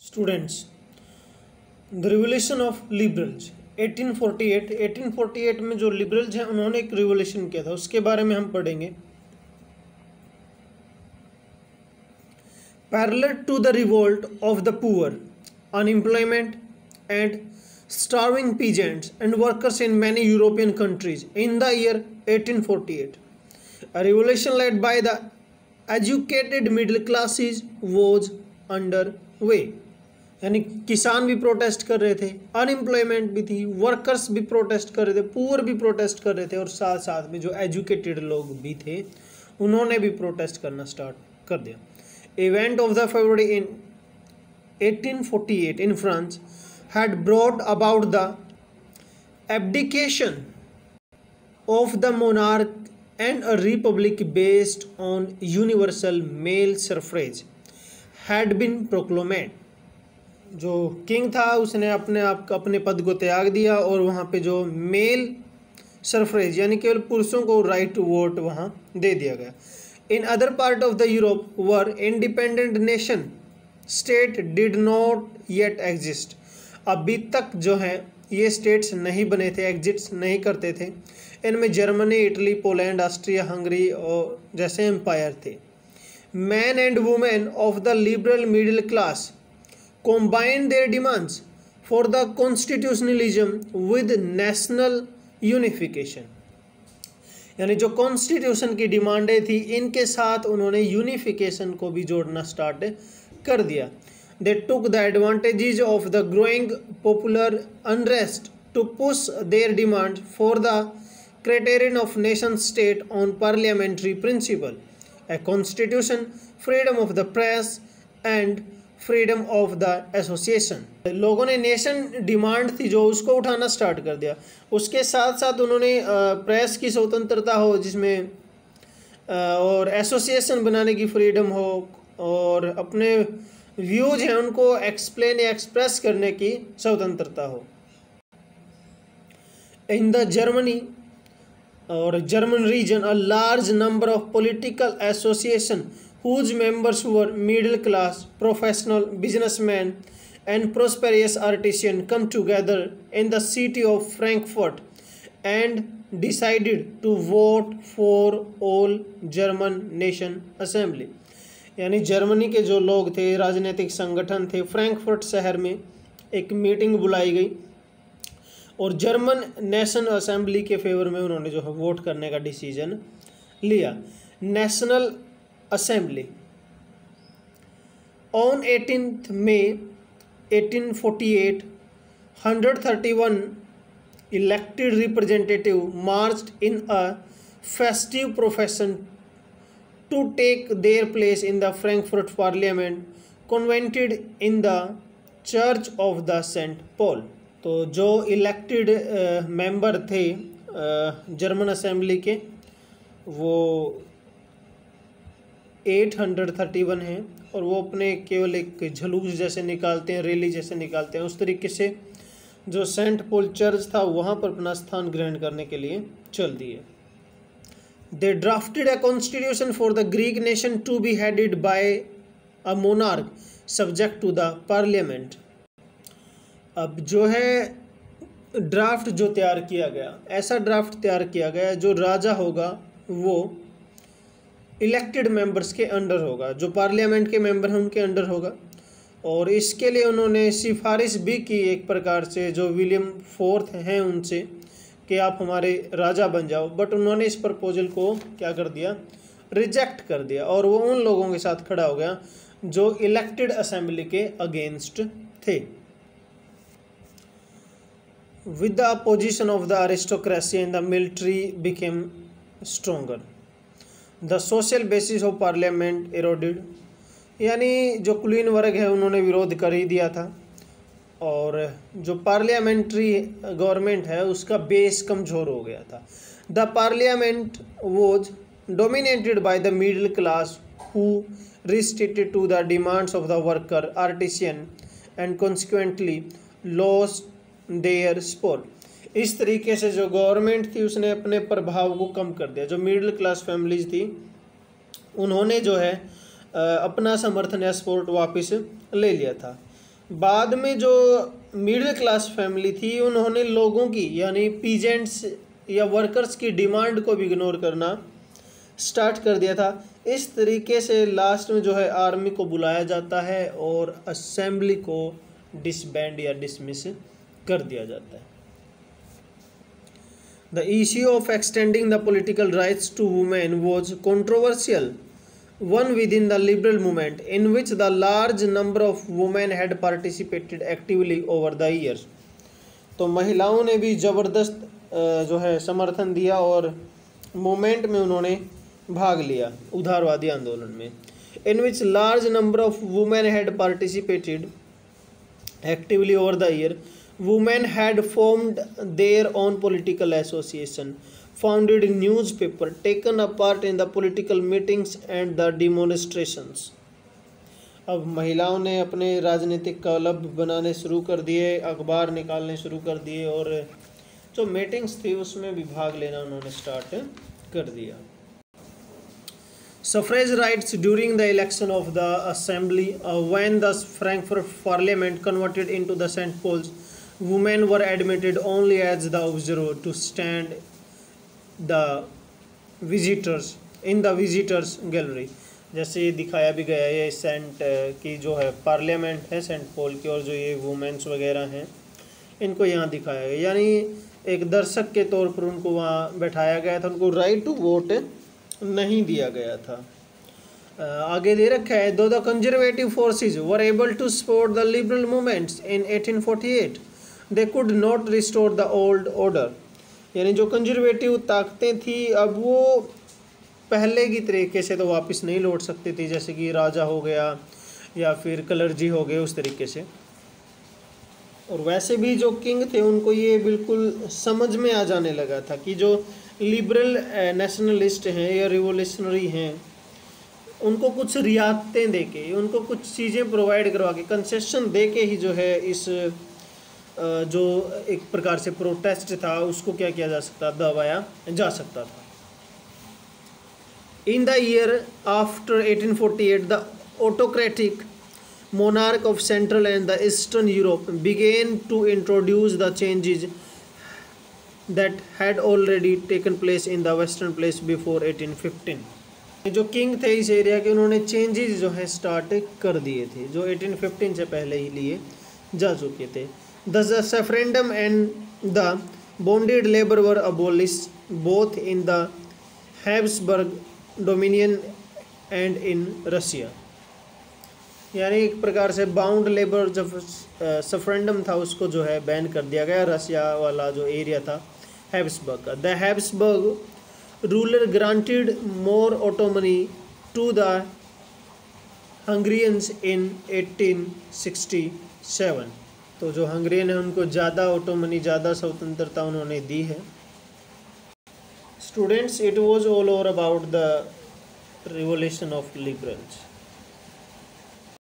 Students, the revolution of liberals 1848 में जो liberals हैं उन्होंने एक रिवोल्यूशन किया था, उसके बारे में हम पढ़ेंगे। Parallel to the revolt of the poor, unemployment and starving peasants and workers in many European countries in the year 1848. A revolution led by the educated middle classes was underway. यानी किसान भी प्रोटेस्ट कर रहे थे, unemployment भी थी, workers भी protest कर रहे थे, पुअर भी प्रोटेस्ट कर रहे थे और साथ साथ में जो एजुकेटेड लोग भी थे उन्होंने भी प्रोटेस्ट करना स्टार्ट कर दिया। Event of the February in 1848 in France had brought about the abdication of the monarch and a republic based on universal male suffrage had been proclaimed. जो किंग था उसने अपने पद को त्याग दिया और वहाँ पे जो मेल सफरेज यानी केवल पुरुषों को राइट टू वोट वहाँ दे दिया गया। In other part of the Europe were independent nation state did not yet exist. अभी तक जो है ये स्टेट्स नहीं बने थे, एग्जिट्स नहीं करते थे। इनमें Germany, Italy, Poland, Austria, Hungary और जैसे एम्पायर थे। Man and women of the liberal middle class combined their demands for the constitutionalism with national unification. यानी जो कॉन्स्टिट्यूशन की डिमांडें थी इनके साथ उन्होंने यूनिफिकेशन को भी जोड़ना स्टार्ट कर दिया। They took the advantages of the growing popular unrest to push their demand for the criterion of nation state on parliamentary principle, a constitution, freedom of the press and freedom of the association. लोगों ने nation demand थी जो उसको उठाना start कर दिया। उसके साथ साथ उन्होंने प्रेस की स्वतंत्रता हो जिसमें और एसोसिएशन बनाने की फ्रीडम हो और अपने व्यूज हैं उनको एक्सप्लेन या एक्सप्रेस करने की स्वतंत्रता हो। इन द जर्मनी और German region a large number of political association whose members were middle class, professional, businessmen and prosperous artisans come together in the city of Frankfurt and decided to vote for all German nation assembly. यानी Germany के जो लोग थे, राजनीतिक संगठन थे, Frankfurt शहर में एक मीटिंग बुलाई गई और जर्मन नेशन असेंबली के फेवर में उन्होंने जो है वोट करने का डिसीजन लिया। National assembly on 18 May 1848 131 elected representative marched in a festive procession to take their place in the Frankfurt Parliament convented in the Church of the St. Paul. तो जो इलेक्टेड मेंबर थे German assembly के वो 831 हैं और वो अपने केवल एक झलूस जैसे निकालते हैं, रैली जैसे निकालते हैं। उस तरीके से जो सेंट पॉल चर्च था वहाँ पर अपना स्थान ग्रहण करने के लिए चल दिए। They drafted a constitution for the Greek nation to be headed by a monarch subject to the parliament. अब जो है ड्राफ्ट जो तैयार किया गया, ऐसा ड्राफ्ट तैयार किया गया जो राजा होगा वो इलेक्टेड मेंबर्स के अंडर होगा, जो पार्लियामेंट के मेंबर हैं उनके अंडर होगा। और इसके लिए उन्होंने सिफारिश भी की एक प्रकार से जो विलियम फोर्थ हैं उनसे कि आप हमारे राजा बन जाओ, बट उन्होंने इस प्रपोजल को क्या कर दिया, रिजेक्ट कर दिया और वो उन लोगों के साथ खड़ा हो गया जो इलेक्टेड असेंबली के अगेंस्ट थे। With the opposition of the aristocracy and the military became stronger, the social basis of parliament eroded. यानी जो कुलीन वर्ग है उन्होंने विरोध कर ही दिया था और जो पार्लियामेंट्री गवर्नमेंट है उसका बेस कमज़ोर हो गया था। The parliament was dominated by the middle class who restricted to the demands of the worker artisan and consequently lost their support. इस तरीके से जो गवर्नमेंट थी उसने अपने प्रभाव को कम कर दिया। जो मिडिल क्लास फैमिलीज थी उन्होंने जो है अपना समर्थन या सपोर्ट वापस ले लिया था। बाद में जो मिडिल क्लास फैमिली थी उन्होंने लोगों की यानी पीजेंट्स या वर्कर्स की डिमांड को भी इग्नोर करना स्टार्ट कर दिया था। इस तरीके से लास्ट में जो है आर्मी को बुलाया जाता है और असेंबली को डिसबैंड या डिसमिस कर दिया जाता है। The issue of extending the political rights to women was controversial one within the liberal movement in which the large number of women had participated actively over the years। तो महिलाओं ने भी ज़बरदस्त जो है समर्थन दिया और मूवमेंट में उन्होंने भाग लिया उदारवादी आंदोलन में। In which large number of women had participated actively over the year. Women had formed their own political association, founded newspaper, taken a part in the political meetings and the demonstrations। अब महिलाओं ने अपने राजनीतिक club बनाने शुरू कर दिए, अखबार निकालने शुरू कर दिए और जो मीटिंग्स थी उसमें भी भाग लेना उन्होंने स्टार्ट कर दिया। Suffrage rights during the election of the assembly, when the Frankfurt Parliament converted into the St. Paul's, women were admitted only as the observer to stand the visitors in the visitors gallery. जैसे ये दिखाया भी गया है, ये Saint की जो है पार्लियामेंट है सेंट पॉल की, और जो ये वुमेन्स वगैरह हैं इनको यहाँ दिखाया गया, यानी एक दर्शक के तौर पर उनको वहाँ बैठाया गया था, उनको राइट टू वोट नहीं दिया गया था। आगे दे रखा है, though the conservative forces were able to support the liberal movements in 1848 they could not restore the old order. यानी जो कंजर्वेटिव ताकतें थी अब वो पहले की तरीके से तो वापस नहीं लौट सकती थी, जैसे कि राजा हो गया या फिर कलर्जी हो गए उस तरीके से। और वैसे भी जो किंग थे उनको ये बिल्कुल समझ में आ जाने लगा था कि जो लिबरल नेशनलिस्ट हैं या रिवोल्यूशनरी हैं उनको कुछ रियायतें दे के, उनको कुछ चीज़ें प्रोवाइड करवा के, कंसेशन दे के ही जो है इस जो एक प्रकार से प्रोटेस्ट था उसको क्या किया जा सकता, दबाया जा सकता था। In the year after 1848 the autocratic monarch of Central and the Eastern Europe began to introduce the changes that had already taken place in the Western place before 1815। जो किंग थे इस एरिया के उन्होंने चेंजेस जो है start कर दिए थे जो 1815 से पहले ही लिए जा चुके थे। The referendum and the bonded labor were abolished both in the Habsburg Dominion and in Russia। यानी एक प्रकार से बाउंड लेबर जब सफरेंडम था उसको जो है बैन कर दिया गया, रशिया वाला जो एरिया था हैब्सबर्ग का। The Habsburg ruler granted more autonomy to the Hungarians in 1867। तो जो हंगरियन है उनको ज़्यादा ऑटोनॉमी, ज़्यादा स्वतंत्रता उन्होंने दी है। Students, it was all over about the revolution of liberals.